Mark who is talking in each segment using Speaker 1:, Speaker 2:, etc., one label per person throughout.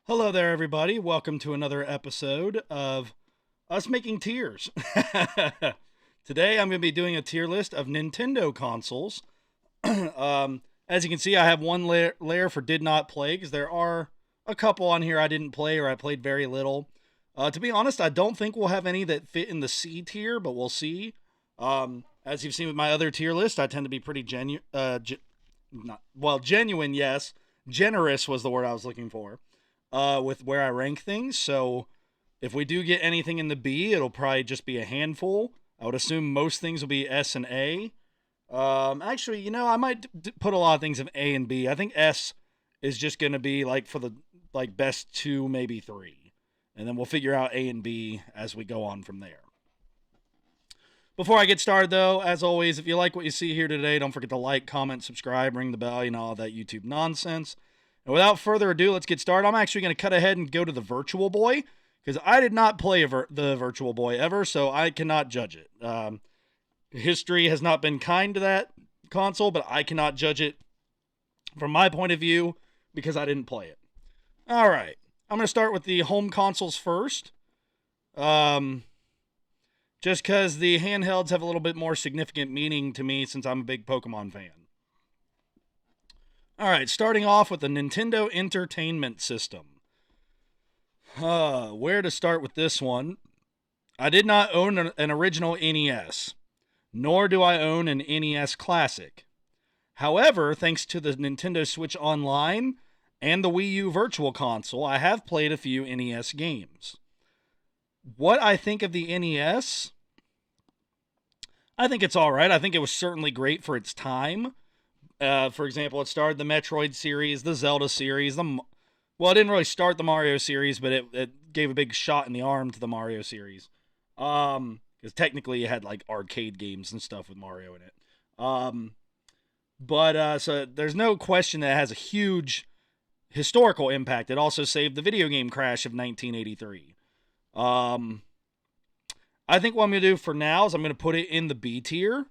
Speaker 1: Hello there, everybody. Welcome to another episode of us making tiers. Today, I'm going to be doing a tier list of Nintendo consoles. As you can see, I have one layer for did not play because there are a couple on here I didn't play or I played very little. To be honest, I don't think we'll have any that fit in the C tier, but we'll see. As you've seen with my other tier list, I tend to be pretty genuine, yes. Generous was the word I was looking for with where I rank things. So if we do get anything in the B, it'll probably just be a handful. I would assume most things will be S and A. Actually, I might put a lot of things in A and B. I think S is just going to be like for the best two, maybe three, and then we'll figure out A and B as we go on from there. Before I get started, though, as always, if you like what you see here today, don't forget to like, comment, subscribe, ring the bell, all that YouTube nonsense. And without further ado, let's get started. I'm actually going to cut ahead and go to the Virtual Boy because I did not play the Virtual Boy ever, so I cannot judge it. History has not been kind to that console, but I cannot judge it from my point of view because I didn't play it. All right. I'm going to start with the home consoles first. Just because the handhelds have a little bit more significant meaning to me since I'm a big Pokemon fan. All right, starting off with the Nintendo Entertainment System. Where to start with this one? I did not own an original NES, nor do I own an NES Classic. However, thanks to the Nintendo Switch Online and the Wii U Virtual Console, I have played a few NES games. What I think of the NES? I think it's all right. I think it was certainly great for its time. For example, it started the Metroid series, the Zelda series. It didn't really start the Mario series, but it gave a big shot in the arm to the Mario series. Because technically it had like arcade games and stuff with Mario in it. So there's no question that it has a huge historical impact. It also saved the video game crash of 1983. I think what I'm going to do for now is I'm going to put it in the B tier,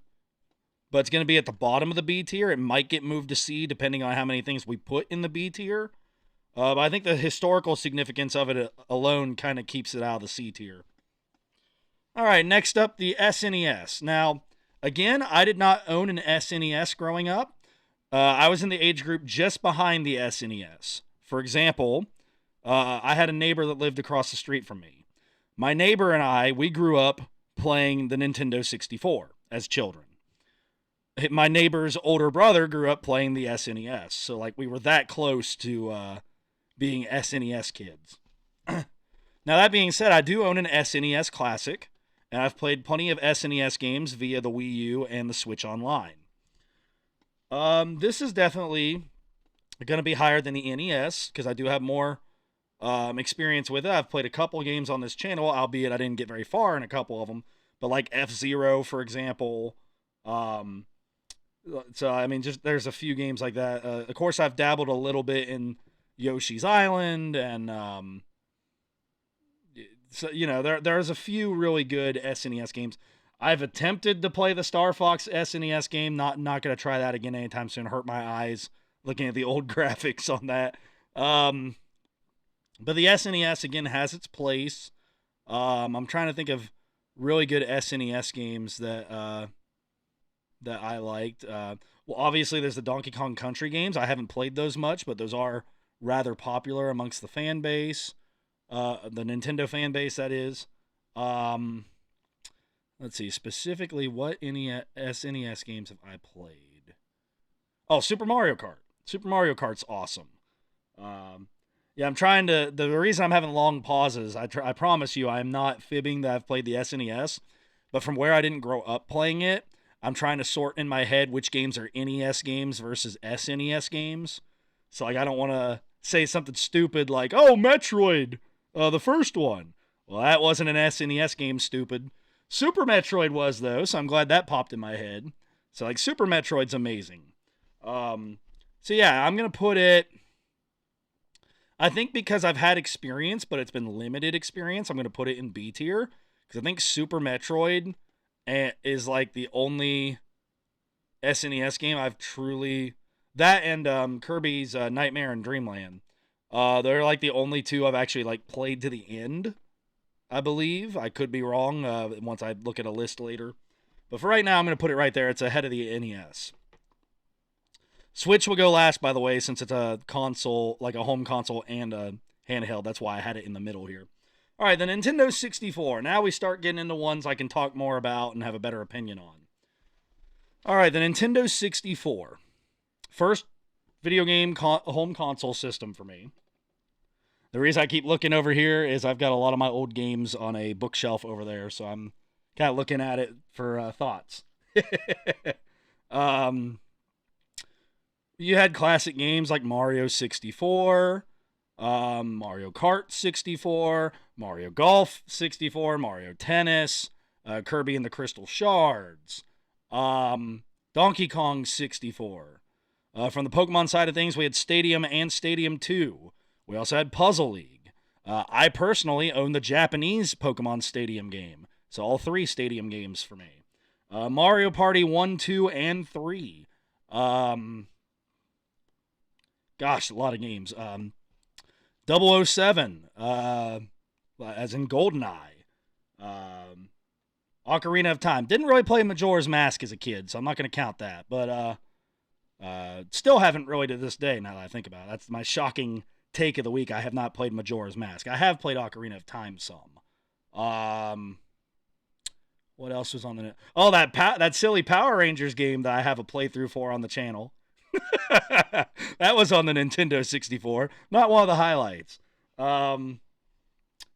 Speaker 1: but it's going to be at the bottom of the B tier. It might get moved to C depending on how many things we put in the B tier. But I think the historical significance of it alone kind of keeps it out of the C tier. All right, next up, the SNES. Now, again, I did not own an SNES growing up. I was in the age group just behind the SNES. For example, I had a neighbor that lived across the street from me. My neighbor and I, we grew up playing the Nintendo 64 as children. My neighbor's older brother grew up playing the SNES. So, we were that close to being SNES kids. Now, that being said, I do own an SNES Classic, and I've played plenty of SNES games via the Wii U and the Switch Online. This is definitely going to be higher than the NES because I do have more experience with it. I've played a couple games on this channel, albeit I didn't get very far in a couple of them. But like F-Zero, for example. There's a few games like that. Of course, I've dabbled a little bit in Yoshi's Island, and there's a few really good SNES games. I've attempted to play the Star Fox SNES game. Not going to try that again anytime soon. Hurt my eyes looking at the old graphics on that. But the SNES again has its place. I'm trying to think of really good SNES games that I liked. Obviously there's the Donkey Kong Country games. I haven't played those much, but those are rather popular amongst the fan base, the Nintendo fan base, that is. Let's see, specifically what SNES games have I played? Oh, Super Mario Kart. Super Mario Kart's awesome. Yeah, I'm trying to. The reason I'm having long pauses, I promise you, I'm not fibbing that I've played the SNES, but from where I didn't grow up playing it, I'm trying to sort in my head which games are NES games versus SNES games. So I don't want to say something stupid like, "Oh, Metroid, the first one." Well, that wasn't an SNES game, stupid. Super Metroid was though, so I'm glad that popped in my head. So Super Metroid's amazing. So yeah, I'm gonna put it. I think because I've had experience, but it's been limited experience, I'm gonna put it in B tier because I think Super Metroid is the only SNES game I've truly, that and Kirby's Nightmare in Dreamland. They're like the only two I've actually like played to the end, I believe. I could be wrong once I look at a list later. But for right now, I'm going to put it right there. It's ahead of the NES. Switch will go last, by the way, since it's a console, like a home console and a handheld. That's why I had it in the middle here. All right, the Nintendo 64. Now we start getting into ones I can talk more about and have a better opinion on. All right, the Nintendo 64. First video game home console system for me. The reason I keep looking over here is I've got a lot of my old games on a bookshelf over there, so I'm kind of looking at it for thoughts. You had classic games like Mario 64, Mario Kart 64, Mario Golf 64, Mario Tennis, Kirby and the Crystal Shards, Donkey Kong 64. From the Pokemon side of things, we had Stadium and Stadium 2. We also had Puzzle League. I personally own the Japanese Pokemon Stadium game, so all 3 Stadium games for me. Mario Party 1, 2, and 3. Gosh, a lot of games. 007, as in GoldenEye. Ocarina of Time. Didn't really play Majora's Mask as a kid, so I'm not going to count that. But still haven't really to this day, now that I think about it. That's my shocking take of the week. I have not played Majora's Mask. I have played Ocarina of Time some. What else was on the... Oh, that silly Power Rangers game that I have a playthrough for on the channel. That was on the Nintendo 64. Not one of the highlights.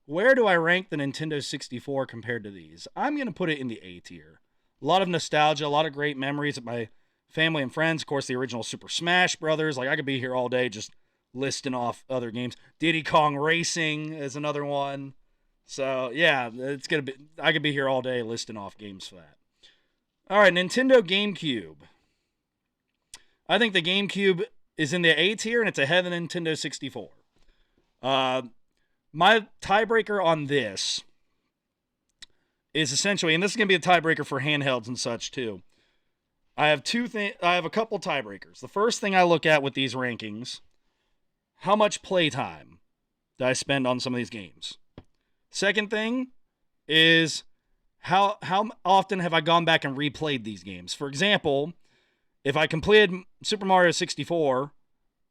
Speaker 1: Where do I rank the Nintendo 64 compared to these? I'm going to put it in the A tier. A lot of nostalgia, a lot of great memories of my family and friends. Of course, the original Super Smash Brothers. Like, I could be here all day just listing off other games. Diddy Kong Racing is another one. So, yeah, I could be here all day listing off games for that. All right, Nintendo GameCube. I think the GameCube is in the A tier, and it's ahead of the Nintendo 64. My tiebreaker on this is essentially, and this is going to be a tiebreaker for handhelds and such too. I have a couple tiebreakers. The first thing I look at with these rankings, how much playtime did I spend on some of these games? Second thing is how often have I gone back and replayed these games? For example, if I completed Super Mario 64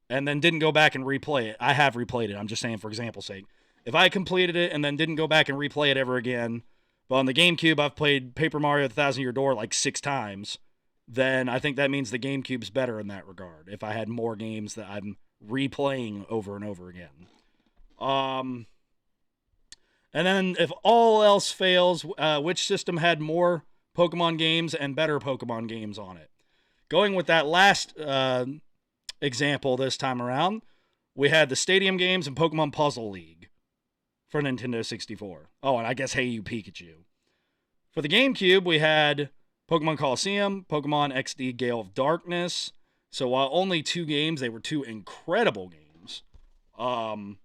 Speaker 1: and then didn't go back and replay it, I have replayed it. I'm just saying for example's sake. If I completed it and then didn't go back and replay it ever again, but on the GameCube I've played Paper Mario The Thousand Year Door like 6 times, then I think that means the GameCube's better in that regard. If I had more games that I'm replaying over and over again. And then if all else fails, which system had more Pokemon games and better Pokemon games on it? Going with that last example this time around, we had the Stadium games and Pokemon Puzzle League for Nintendo 64. Oh, and I guess Hey You Pikachu. For the GameCube, we had Pokemon Coliseum, Pokemon XD Gale of Darkness. So while only 2 games, they were 2 incredible games. Pokemon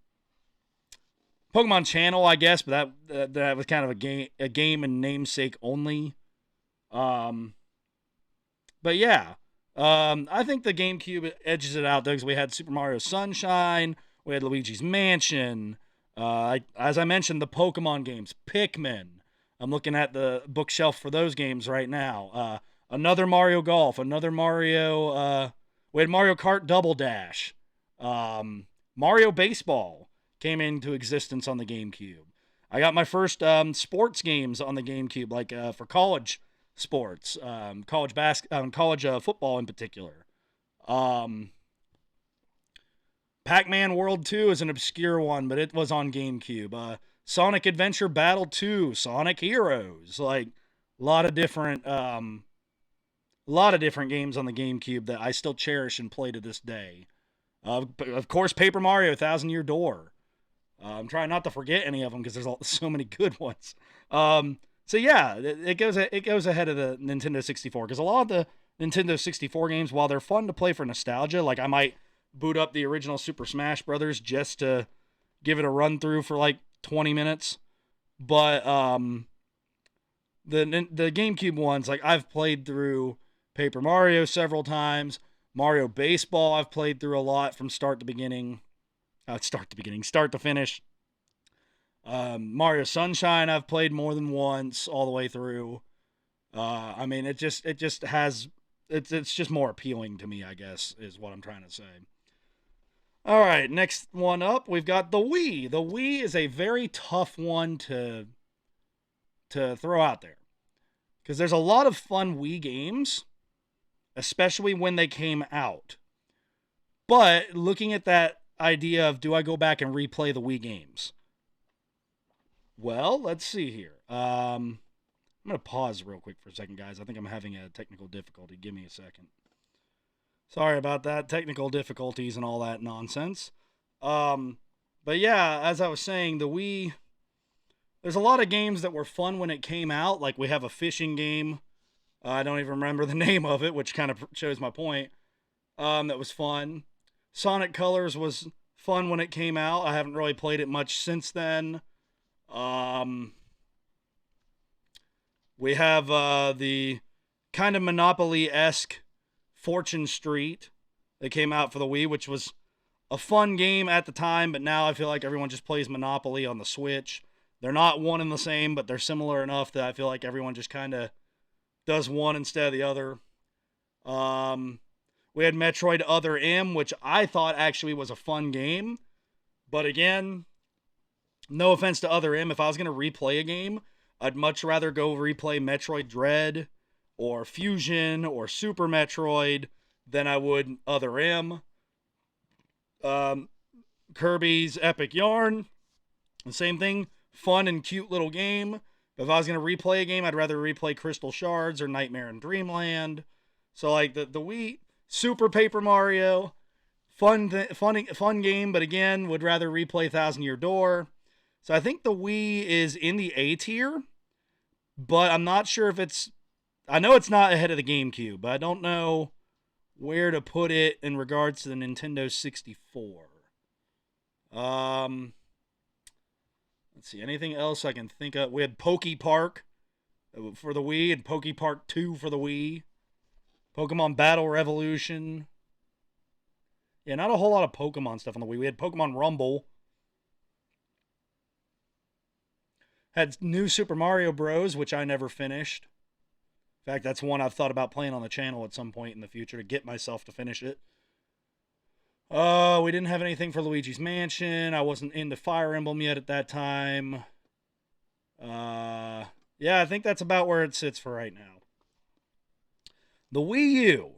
Speaker 1: Channel, I guess, but that was kind of a game and namesake only. But yeah, I think the GameCube edges it out, though, because we had Super Mario Sunshine, we had Luigi's Mansion, as I mentioned, the Pokemon games, Pikmin. I'm looking at the bookshelf for those games right now. Another Mario Golf, another Mario, we had Mario Kart Double Dash. Mario Baseball came into existence on the GameCube. I got my first sports games on the GameCube, like for college sports, college football in particular. Pac-Man World 2 is an obscure one, but it was on GameCube. Sonic Adventure Battle 2, Sonic Heroes, like a lot of different games on the GameCube that I still cherish and play to this day. Of course, Paper Mario: Thousand Year Door. I'm trying not to forget any of them because there's so many good ones. So yeah, it goes ahead of the Nintendo 64 because a lot of the Nintendo 64 games, while they're fun to play for nostalgia, like I might boot up the original Super Smash Brothers just to give it a run through for like 20 minutes, but the GameCube ones, like I've played through Paper Mario several times. Mario Baseball I've played through a lot from start to beginning. Start to beginning, start to finish. Mario Sunshine I've played more than once all the way through. I mean, it just has it's just more appealing to me, I guess, is what I'm trying to say. All right, next one up, we've got the Wii. The Wii is a very tough one to throw out there because there's a lot of fun Wii games, especially when they came out. But looking at that idea of do I go back and replay the Wii games? Well, let's see here. I'm going to pause real quick for a second, guys. I think I'm having a technical difficulty. Give me a second. Sorry about that. Technical difficulties and all that nonsense. But yeah, as I was saying, the Wii, there's a lot of games that were fun when it came out. Like we have a fishing game. I don't even remember the name of it, which kind of shows my point. That was fun. Sonic Colors was fun when it came out. I haven't really played it much since then. We have the kind of Monopoly-esque Fortune Street that came out for the Wii, which was a fun game at the time, but now I feel like everyone just plays Monopoly on the Switch. They're not one and the same, but they're similar enough that I feel like everyone just kind of does one instead of the other. We had Metroid Other M, which I thought actually was a fun game. But again, no offense to Other M, if I was going to replay a game, I'd much rather go replay Metroid Dread or Fusion or Super Metroid than I would Other M. Kirby's Epic Yarn, the same thing. Fun and cute little game. But if I was going to replay a game, I'd rather replay Crystal Shards or Nightmare in Dreamland. So like the Wii, Super Paper Mario, fun game, but again, would rather replay Thousand Year Door. So I think the Wii is in the A tier, but I'm not sure if it's, I know it's not ahead of the GameCube, but I don't know where to put it in regards to the Nintendo 64. Let's see, anything else I can think of? We had Poke Park for the Wii and Poke Park 2 for the Wii. Pokemon Battle Revolution. Yeah, not a whole lot of Pokemon stuff on the Wii. We had Pokemon Rumble. Had New Super Mario Bros., which I never finished. In fact, that's one I've thought about playing on the channel at some point in the future to get myself to finish it. We didn't have anything for Luigi's Mansion. I wasn't into Fire Emblem yet at that time. Yeah, I think that's about where it sits for right now. The Wii U.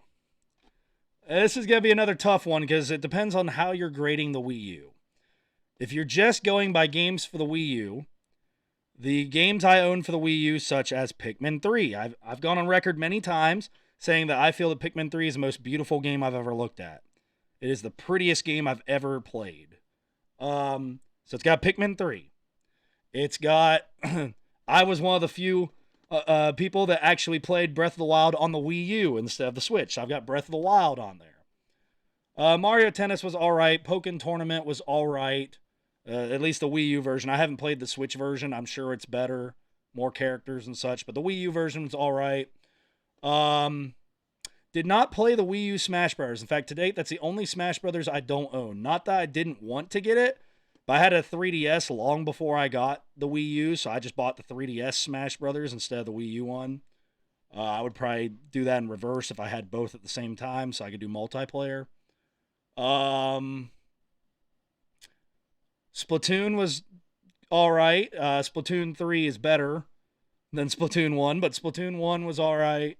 Speaker 1: This is going to be another tough one because it depends on how you're grading the Wii U. If you're just going by games for the Wii U, the games I own for the Wii U, such as Pikmin 3. I've gone on record many times saying that I feel that Pikmin 3 is the most beautiful game I've ever looked at. It is the prettiest game I've ever played. So it's got Pikmin 3. It's got... I was one of the few people that actually played Breath of the Wild on the Wii U instead of the Switch. So I've got Breath of the Wild on there. Mario Tennis was alright. Pokken Tournament was alright. At least the Wii U version. I haven't played the Switch version. I'm sure it's better. More characters and such. But the Wii U version was alright. Did not play the Wii U Smash Brothers. In fact, to date, that's the only Smash Brothers I don't own. Not that I didn't want to get it, but I had a 3DS long before I got the Wii U, so I just bought the 3DS Smash Brothers instead of the Wii U one. I would probably do that in reverse if I had both at the same time, so I could do multiplayer. Splatoon was alright. Splatoon 3 is better than Splatoon 1, but Splatoon 1 was alright.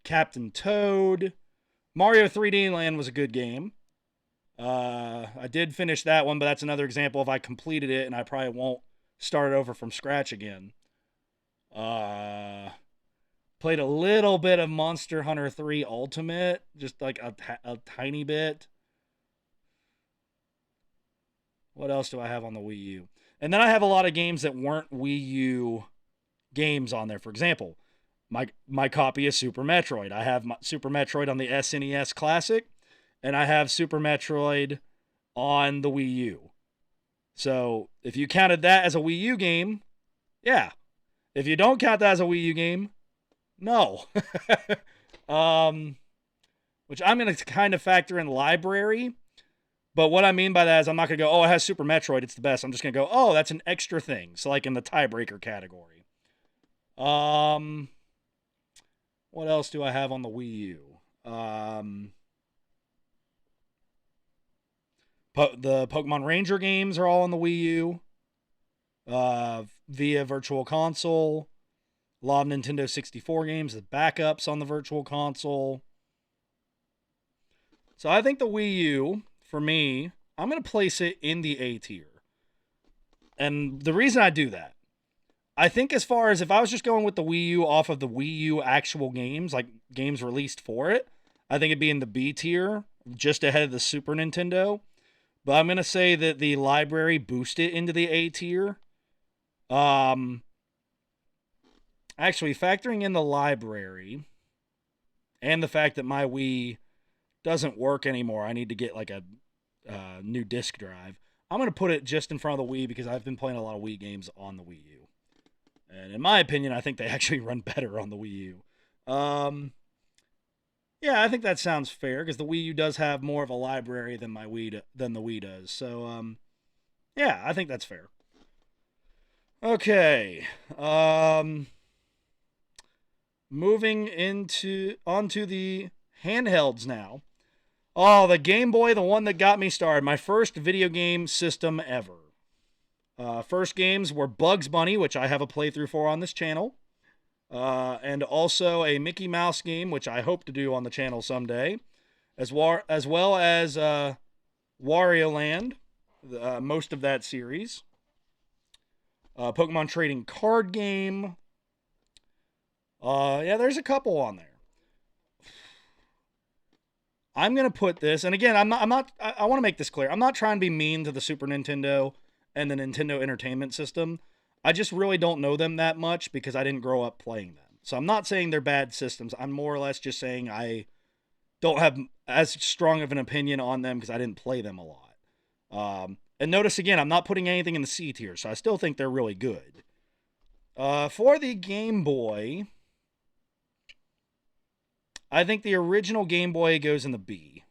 Speaker 1: Captain Toad. Mario 3D Land was a good game. I did finish that one, but that's another example of I completed it and I probably won't start over from scratch again. Played a little bit of Monster Hunter 3 Ultimate, just like a tiny bit. What else do I have on the Wii U? And then I have a lot of games that weren't Wii U games on there. For example, my copy of Super Metroid. I have Super Metroid on the SNES Classic, and I have Super Metroid on the Wii U. So if you counted that as a Wii U game, yeah. If you don't count that as a Wii U game, no. Which I'm going to kind of factor in library. But what I mean by that is I'm not going to go, oh, it has Super Metroid, it's the best. I'm just going to go, oh, that's an extra thing. So, like in the tiebreaker category. Um, what else do I have on the Wii U? The Pokemon Ranger games are all on the Wii U via Virtual Console. A lot of Nintendo 64 games, the backups on the Virtual Console. So I think the Wii U, for me, I'm going to place it in the A tier. And the reason I do that, I think as far as if I was just going with the Wii U off of the Wii U actual games, like games released for it, I think it'd be in the B tier, just ahead of the Super Nintendo. But I'm going to say that the library boosted into the A tier. Actually, factoring in the library and the fact that my Wii doesn't work anymore, I need to get like a new disc drive. I'm going to put it just in front of the Wii because I've been playing a lot of Wii games on the Wii U. And in my opinion, I think they actually run better on the Wii U. Yeah, I think that sounds fair because the Wii U does have more of a library than than the Wii does. So, yeah, I think that's fair. Okay. Moving onto the handhelds now. Oh, the Game Boy, the one that got me started. My first video game system ever. First games were Bugs Bunny, which I have a playthrough for on this channel. And also a Mickey Mouse game, which I hope to do on the channel someday. As well as Wario Land, most of that series. Pokemon trading card game. Yeah, there's a couple on there. I'm gonna put this, and again, I want to make this clear. I'm not trying to be mean to the Super Nintendo and the Nintendo Entertainment System. I just really don't know them that much because I didn't grow up playing them. So I'm not saying they're bad systems. I'm more or less just saying I don't have as strong of an opinion on them because I didn't play them a lot. And notice again, I'm not putting anything in the C tier, so I still think they're really good. For the Game Boy, I think the original Game Boy goes in the B.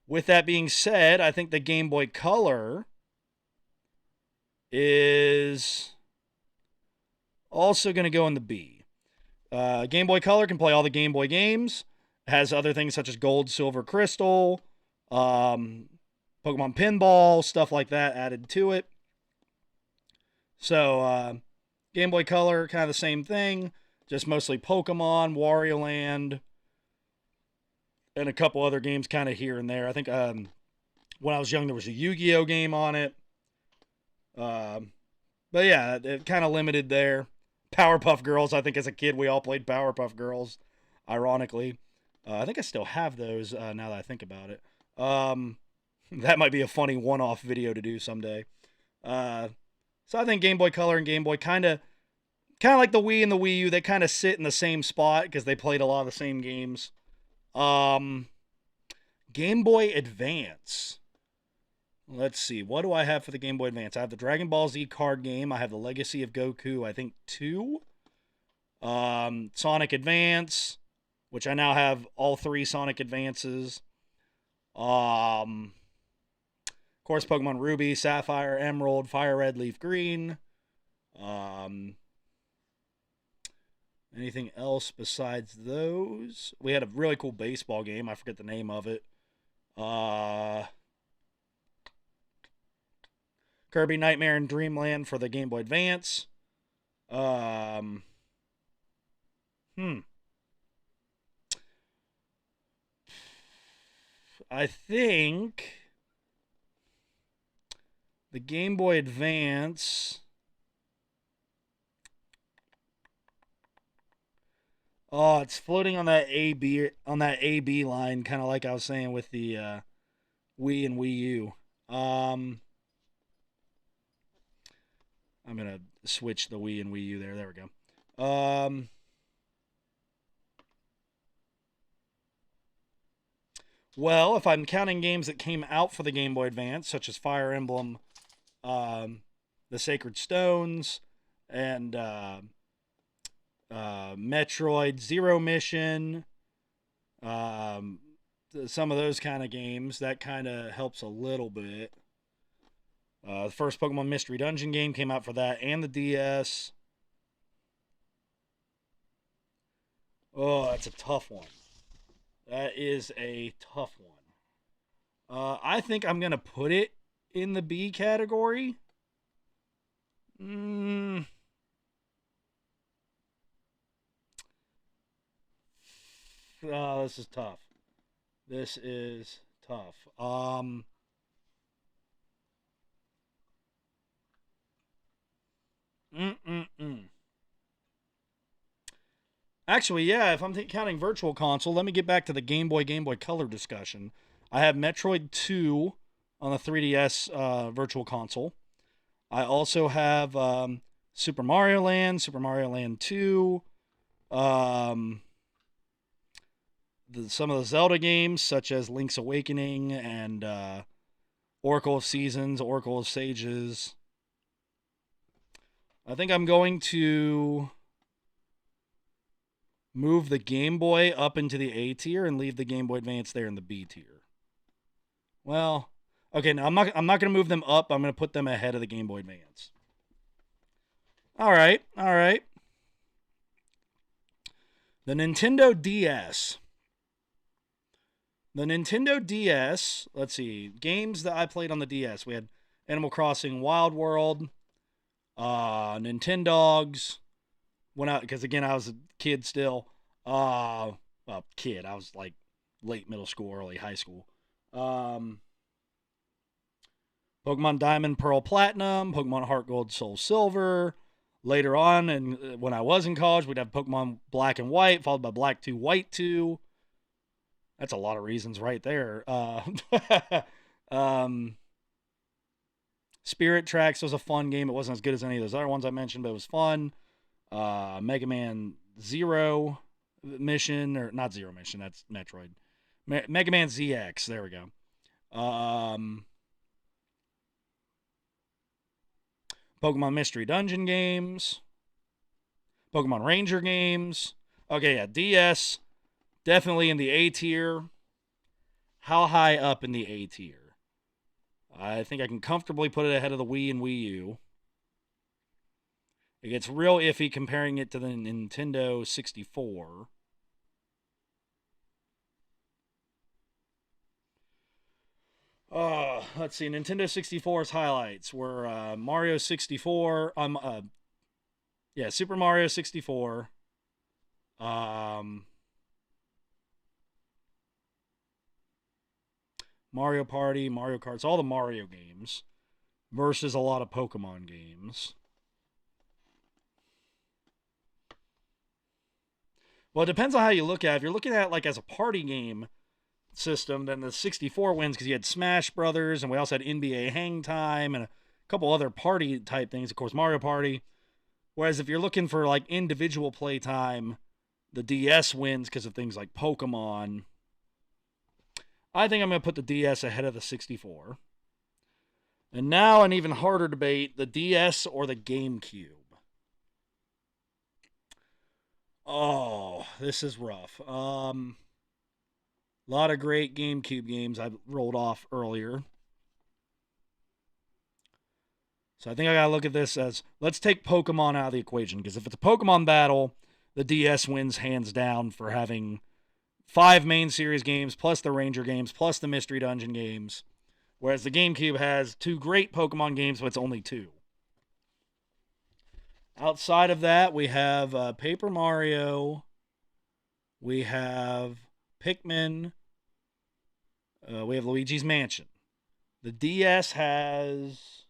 Speaker 1: With that being said, I think the Game Boy Color is also going to go in the B. Game Boy Color can play all the Game Boy games. It has other things such as Gold, Silver, Crystal, Pokemon Pinball, stuff like that added to it. So, Game Boy Color, kind of the same thing. Just mostly Pokemon, Wario Land, and a couple other games kind of here and there. I think when I was young, there was a Yu-Gi-Oh game on it. But yeah, it kind of limited there. Powerpuff Girls, I think as a kid, we all played Powerpuff Girls, ironically. I think I still have those now that I think about it. That might be a funny one-off video to do someday. So I think Game Boy Color and Game Boy kind of like the Wii and the Wii U, they kind of sit in the same spot because they played a lot of the same games. Game Boy Advance. Let's see. What do I have for the Game Boy Advance? I have the Dragon Ball Z card game. I have the Legacy of Goku, I think 2. Sonic Advance, which I now have all 3 Sonic Advances. Of course, Pokemon Ruby, Sapphire, Emerald, Fire Red, Leaf Green. Anything else besides those? We had a really cool baseball game. I forget the name of it. Kirby Nightmare and Dreamland for the Game Boy Advance. I think the Game Boy Advance. Oh, it's floating on that AB line, kind of like I was saying with the Wii and Wii U. I'm gonna switch the Wii and Wii U there. There we go. Well, if I'm counting games that came out for the Game Boy Advance, such as Fire Emblem, The Sacred Stones, and Metroid Zero Mission, the some of those kind of games. That kind of helps a little bit. The first Pokemon Mystery Dungeon game came out for that and the DS. Oh, that's a tough one. That is a tough one. I think I'm going to put it in the B category. Oh, this is tough. This is tough. Actually, yeah, if I'm counting Virtual Console, let me get back to the Game Boy Color discussion. I have Metroid 2 on the 3DS Virtual Console. I also have Super Mario Land, Super Mario Land 2, some of the Zelda games, such as Link's Awakening and Oracle of Seasons, Oracle of Sages. I think I'm going to move the Game Boy up into the A tier and leave the Game Boy Advance there in the B tier. Well, okay, now I'm not going to move them up. I'm going to put them ahead of the Game Boy Advance. All right. The Nintendo DS. The Nintendo DS, let's see, games that I played on the DS. We had Animal Crossing Wild World, Nintendogs. Went out because again I was a kid still. I was like late middle school, early high school. Pokemon Diamond, Pearl, Platinum, Pokemon Heart Gold, Soul Silver. Later on, and when I was in college, we'd have Pokemon Black and White, followed by Black 2, White 2. That's a lot of reasons right there. Spirit Tracks was a fun game. It wasn't as good as any of those other ones I mentioned, but it was fun. Mega Man Zero Mission, or not Zero Mission, that's Metroid. Mega Man ZX, there we go. Pokemon Mystery Dungeon games. Pokemon Ranger games. Okay, yeah, DS, definitely in the A tier. How high up in the A tier? I think I can comfortably put it ahead of the Wii and Wii U. It gets real iffy comparing it to the Nintendo 64. Let's see. Nintendo 64's highlights were Mario 64. Super Mario 64. Mario Party, Mario Kart, all the Mario games versus a lot of Pokemon games. Well, it depends on how you look at it. If you're looking at it like as a party game system, then the 64 wins because you had Smash Brothers, and we also had NBA Hang Time and a couple other party type things. Of course, Mario Party. Whereas if you're looking for like individual play time, the DS wins because of things like Pokemon. I think I'm going to put the DS ahead of the 64. And now an even harder debate, the DS or the GameCube. Oh, this is rough. A lot of great GameCube games I rolled off earlier. So I think I got to look at this as, let's take Pokemon out of the equation. Because if it's a Pokemon battle, the DS wins hands down for having 5 main series games, plus the Ranger games, plus the Mystery Dungeon games. Whereas the GameCube has 2 great Pokemon games, but it's only 2. Outside of that, we have Paper Mario. We have Pikmin. We have Luigi's Mansion. The DS has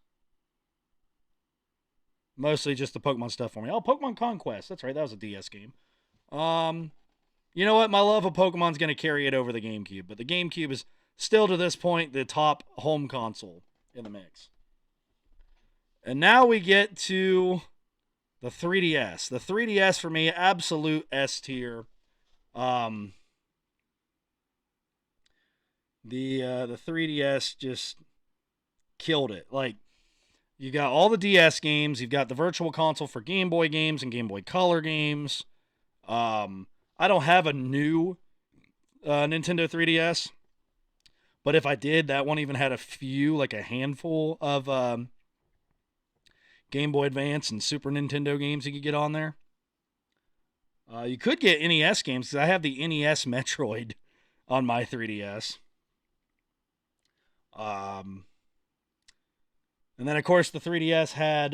Speaker 1: mostly just the Pokemon stuff for me. Oh, Pokemon Conquest. That's right. That was a DS game. You know what? My love of Pokemon's going to carry it over the GameCube. But the GameCube is still, to this point, the top home console in the mix. And now we get to the 3DS. The 3DS, for me, absolute S tier. The 3DS just killed it. Like, you got all the DS games. You've got the Virtual Console for Game Boy games and Game Boy Color games. I don't have a new Nintendo 3DS. But if I did, that one even had a handful of Game Boy Advance and Super Nintendo games you could get on there. You could get NES games because I have the NES Metroid on my 3DS. And then, of course, the 3DS had,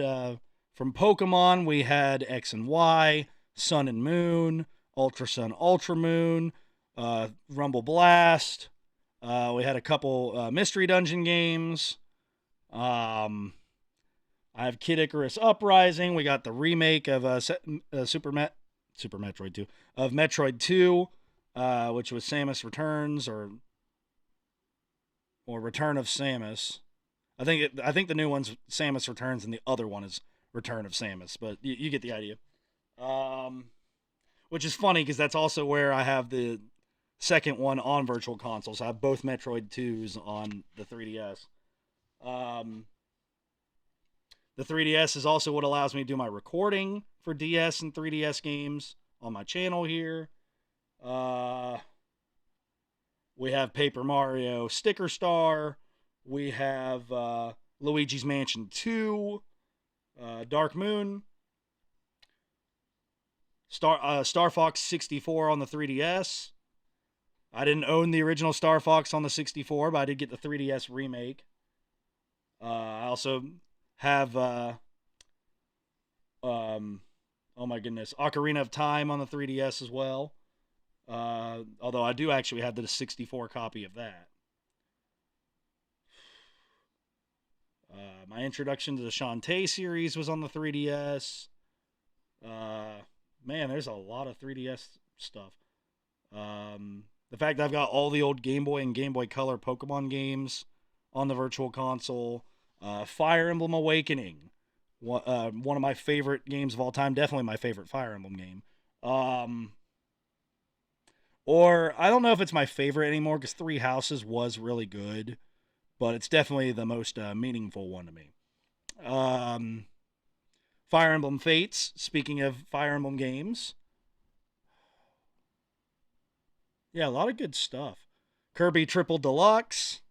Speaker 1: from Pokemon, we had X and Y, Sun and Moon, Ultra Sun, Ultra Moon, Rumble Blast. We had a couple Mystery Dungeon games. I have Kid Icarus Uprising. We got the remake of Super Metroid 2, of Metroid 2, which was Samus Returns or Return of Samus. I think the new one's Samus Returns and the other one is Return of Samus, but you get the idea. Which is funny because that's also where I have the second one on Virtual Console. So I have both Metroid 2s on the 3DS. The 3DS is also what allows me to do my recording for DS and 3DS games on my channel here. We have Paper Mario Sticker Star. We have Luigi's Mansion 2, Dark Moon, Star Fox 64 on the 3DS. I didn't own the original Star Fox on the 64, but I did get the 3DS remake. I also have, oh my goodness, Ocarina of Time on the 3DS as well. Although I do actually have the 64 copy of that. My introduction to the Shantae series was on the 3DS. Man, there's a lot of 3DS stuff. The fact that I've got all the old Game Boy and Game Boy Color Pokemon games on the Virtual Console. Fire Emblem Awakening. One of my favorite games of all time. Definitely my favorite Fire Emblem game. Or, I don't know if it's my favorite anymore because Three Houses was really good. But it's definitely the most meaningful one to me. Fire Emblem Fates. Speaking of Fire Emblem games. Yeah, a lot of good stuff. Kirby Triple Deluxe.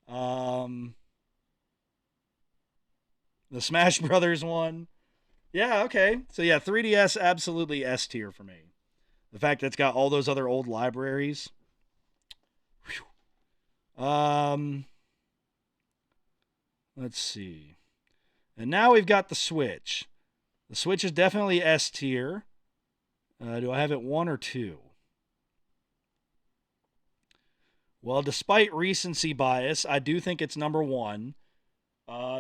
Speaker 1: The Smash Brothers one. Yeah, okay. So yeah, 3DS absolutely S tier for me. The fact that it's got all those other old libraries. Whew. Let's see. And now we've got the Switch. The Switch is definitely S tier. Do I have it 1 or 2? Well, despite recency bias, I do think it's number 1.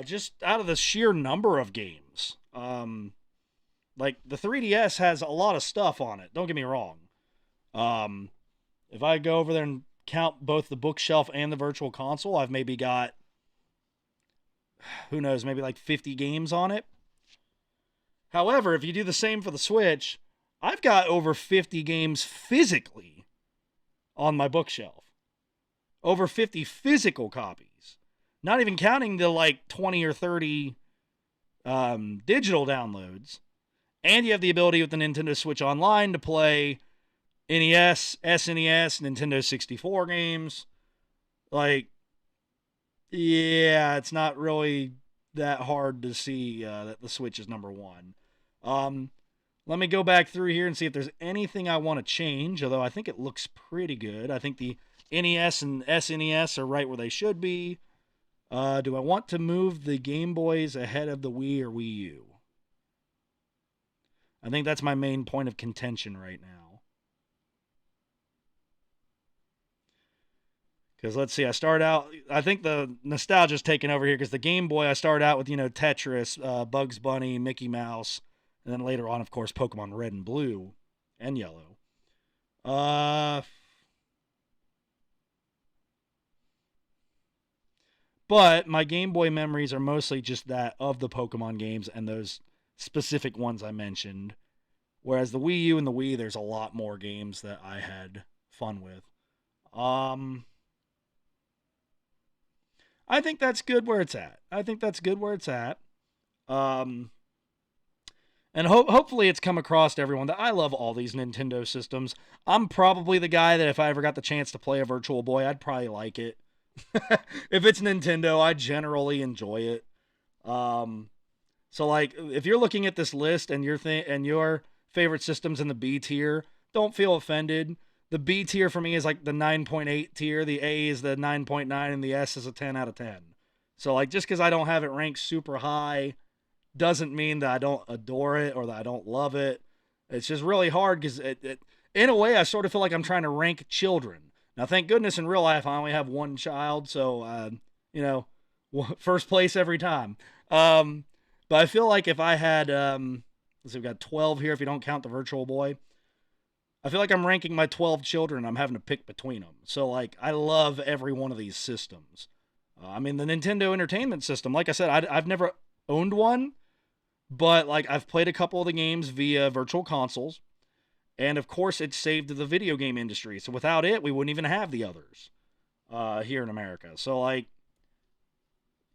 Speaker 1: Just out of the sheer number of games. Like, the 3DS has a lot of stuff on it. Don't get me wrong. If I go over there and count both the bookshelf and the Virtual Console, I've maybe got, who knows, maybe like 50 games on it. However, if you do the same for the Switch, I've got over 50 games physically on my bookshelf. Over 50 physical copies. Not even counting the like 20 or 30 digital downloads. And you have the ability with the Nintendo Switch Online to play NES, SNES, Nintendo 64 games. Like, yeah, it's not really that hard to see that the Switch is number 1. Let me go back through here and see if there's anything I want to change, although I think it looks pretty good. I think the NES and SNES are right where they should be. Do I want to move the Game Boys ahead of the Wii or Wii U? I think that's my main point of contention right now. Because let's see, I think the nostalgia's taken over here because the Game Boy, I started out with, Tetris, Bugs Bunny, Mickey Mouse, and then later on, of course, Pokemon Red and Blue and Yellow. But my Game Boy memories are mostly just that of the Pokemon games and those specific ones I mentioned. Whereas the Wii U and the Wii, there's a lot more games that I had fun with. I think that's good where it's at. And hopefully it's come across to everyone that I love all these Nintendo systems. I'm probably the guy that if I ever got the chance to play a Virtual Boy, I'd probably like it. If it's Nintendo, I generally enjoy it. Um, so like if you're looking at this list and your favorite systems in the B tier, don't feel offended. The B tier for me is like the 9.8 tier, the A is the 9.9, and the S is a 10 out of 10. So like just because I don't have it ranked super high doesn't mean that I don't adore it or that I don't love it. It's just really hard because in a way, I sort of feel like I'm trying to rank children. Now, thank goodness in real life, I only have one child, so, you know, first place every time. Um, but I feel like if I had, let's see, we've got 12 here if you don't count the virtual boy. I feel like I'm ranking my 12 children. I'm having to pick between them. So, like, I love every one of these systems. I mean, the Nintendo Entertainment System, like I said, I've never owned one, but like I've played a couple of the games via virtual consoles, and of course it saved the video game industry. So without it, we wouldn't even have the others here in America. So like,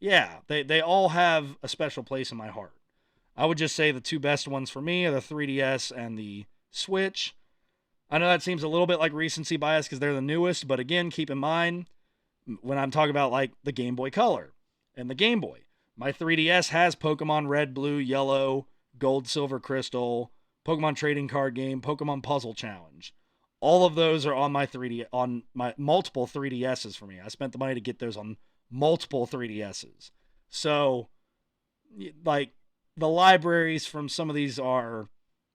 Speaker 1: yeah, they all have a special place in my heart. I would just say the two best ones for me are the 3DS and the Switch. I know that seems a little bit like recency bias because they're the newest, but again, keep in mind when I'm talking about like the Game Boy Color and the Game Boy, my 3DS has Pokemon Red, Blue, Yellow, Gold, Silver, Crystal, Pokemon Trading Card Game, Pokemon Puzzle Challenge. All of those are on my 3D on my multiple 3DSs for me. I spent the money to get those on multiple 3DSs. So like the libraries from some of these are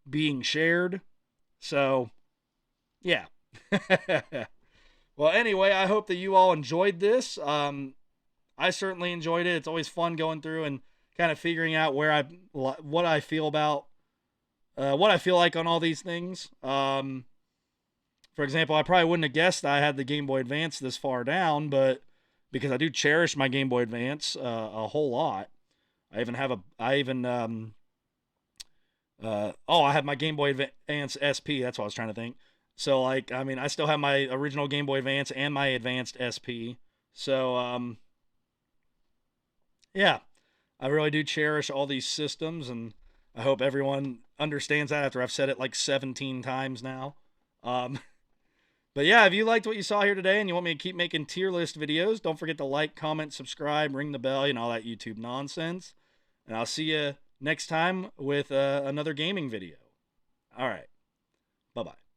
Speaker 1: being shared. So yeah. Well, anyway, I hope that you all enjoyed this. I certainly enjoyed it. It's always fun going through and kind of figuring out what I feel about, what I feel like on all these things. For example, I probably wouldn't have guessed I had the Game Boy Advance this far down, but because I do cherish my Game Boy Advance a whole lot. I have my Game Boy Advance SP. That's what I was trying to think. So, like, I mean, I still have my original Game Boy Advance and my Advanced SP. So, yeah, I really do cherish all these systems, and I hope everyone understands that after I've said it like 17 times now. Um, but yeah, if you liked what you saw here today and you want me to keep making tier list videos, don't forget to like, comment, subscribe, ring the bell, all that YouTube nonsense. And I'll see you next time with another gaming video. All right. Bye-bye.